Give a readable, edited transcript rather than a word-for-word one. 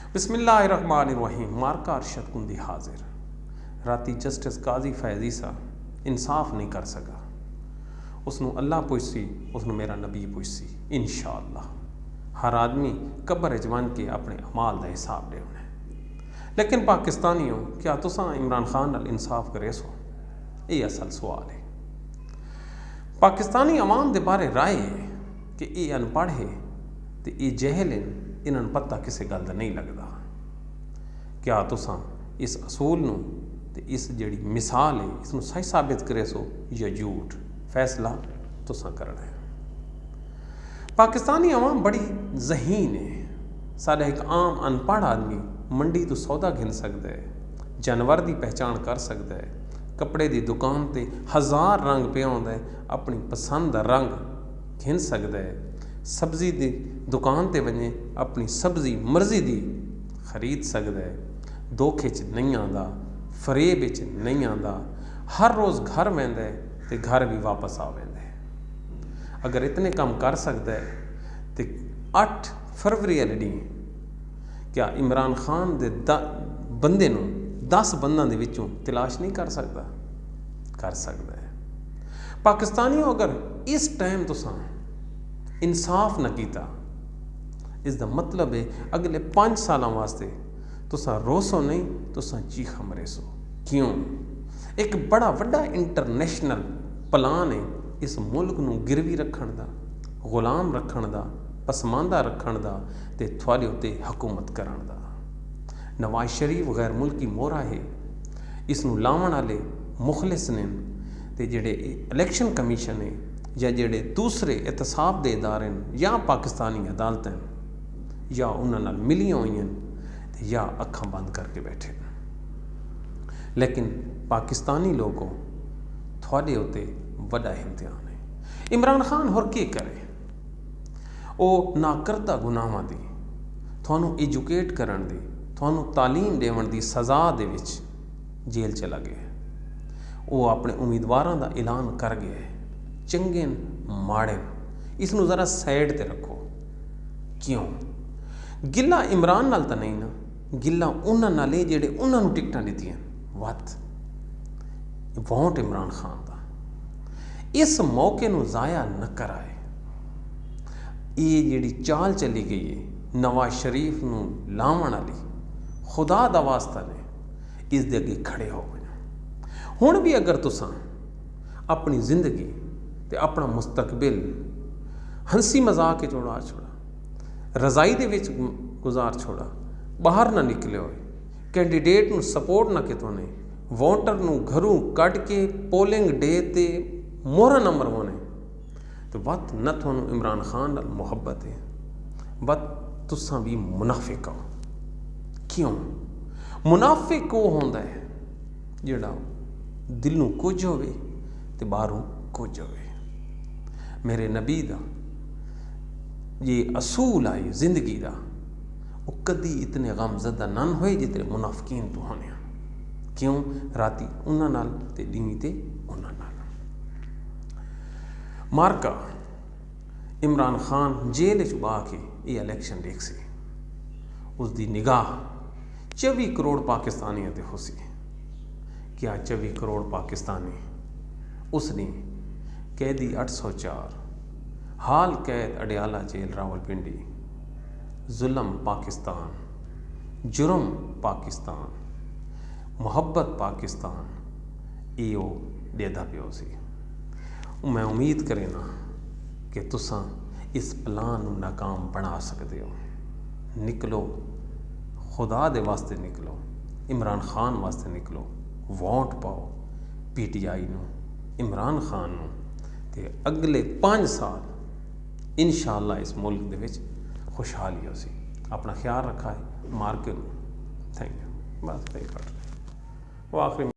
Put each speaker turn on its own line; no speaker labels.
बिस्मिल्लाहिर्रहमानिर्रहीम। मार्का अरशद कुंदी हाजिर। राती जस्टिस काजी फैजी सा इंसाफ नहीं कर सका। उसनों अल्लाह पुछसी, उसनों मेरा नबी पुछसी। इंशाअल्लाह हर आदमी कबर जवान के अपने अमाल का हिसाब देना है। लेकिन पाकिस्तानियों, क्या तुसा इमरान खान नाल इंसाफ करे सो? ये असल सवाल है। पाकिस्तानी अवाम के बारे राय है कि ये अनपढ़ है तो ये जहल है, इन्होंने पता किसी गल का नहीं लगता। क्या तुसा इस असूल नूं ते इस जिहड़ी मिसाल है इसनूं सही साबित करे सो या झूठ? फैसला तुसा करना है। पाकिस्तानी अवाम बड़ी जहीन है। साडा एक आम अनपढ़ आदमी मंडी तो सौदा घिन सकता है, जानवर की पहचान कर सकता है, कपड़े की दुकान पर 1000 रंग पे आउंदा है, अपनी पसंद का रंग घिन सकता है, सब्जी की दुकान पर वने अपनी सब्जी मर्जी की खरीद सकता है, धोखे च नहीं आता, फरेब च नहीं आता, हर रोज़ घर वहिंदा है तो घर भी वापस आ वहिंदा है। अगर इतने काम कर सकता है तो 8 फरवरी वाले दिन क्या इमरान खान के बंदे नूं 10 बंदों के विचों तलाश नहीं कर सकता? कर सकता है। पाकिस्तानियों, अगर इस टाइम तुसां इंसाफ न किया, इसका मतलब है अगले 5 सालों वास्ते तुसा रोसो नहीं, तुसा चीखा मरेसो। क्यों? एक बड़ा वड्डा इंटरनेशनल प्लान है इस मुल्क नूं गिरवी रखण दा, गुलाम रखण दा, पसमानदा रखण दा ते थोड़े उत्ते हुकूमत करन दा। नवाज शरीफ गैर मुल्की मोहरा है, इसनूं लावण वाले मुखलिस ने ते जिहड़े इलैक्शन कमीशन है या जिहड़े दूसरे एहतसाब के इदारे या पाकिस्तानी अदालतें या उन्हां नाल मिलियां हुई या अखां बंद करके बैठे। लेकिन पाकिस्तानी लोगों थोड़े उत्ते वड्डा इम्तिहान है। इमरान खान होर के करे? वो नाकरदा गुनाहां दी थानू एजुकेट करन दी, थानू तालीम देवन दी सज़ा दे विच जेल चला गया। वो अपने उम्मीदवारों का ऐलान कर गया है, चंगे माड़े, इसनूं ज़रा साइड ते रखो। क्यों? गिला इमरान नाल तो नहीं ना, गिला उन्हां नाल है जिहड़े उन्हां नूं टिकटां दित्तियां। वत वोट इमरान खान का। इस मौके नूं ज़ाया न कराए। ये जिहड़ी चाल चली गई है नवाज शरीफ नूं लावण वाली, खुदा दा वास्ता ने इस दे अगे खड़े हो गए। हुण भी अगर तुसां अपनी जिंदगी ते अपना मुस्तकबिल हंसी मजाक के उड़ा छोड़ा, रजाई दे विच गुजार छोड़ा, बाहर ना निकले होए, कैंडीडेट नूं सपोर्ट ना कितों ने, वोटर नूं घरों कढ़ के पोलिंग डे ते मोहरा ना मरवाने, तो वत न तुहानूं इमरान खान नाल मुहब्बत है, वत तुसां भी मुनाफिक हो। क्यों? मुनाफिक वो होंदा है जिहड़ा दिलों कुछ होवे ते बाहरों कुछ होवे। मेरे नबी दा ये असूल आई जिंदगी दा, वो कदी इतने गमज़दा नन होए जितने मुनाफिकीन तो होने। क्यों? राती उन्हां नाल ते दिन ते उन्हां नाल। मार्का इमरान खान जेल च बा के ये इलैक्शन देख सी, उसकी निगाह 24 करोड़ पाकिस्तानियों ते हो सी। क्या 24 करोड़ पाकिस्तानी उसने कैदी 804, हाल कैद अडियाला जेल रावलपिंडी, जुल्म पाकिस्तान, जुर्म पाकिस्तान, मुहब्बत पाकिस्तान, इो देदा पियो सी। मैं उम्मीद करे ना कि तुसां इस प्लान नूं नाकाम बना सकते हो। निकलो, खुदा दे वास्ते निकलो, इमरान खान वास्ते निकलो, वोट पाओ PTI नूं, इमरान खान नूं, ते अगले 5 साल इंशाअल्लाह इस मुल्क दे विच खुशहाली हो सी। अपना ख्याल रखा है। मार के थैंक यू। बस वो आखिरी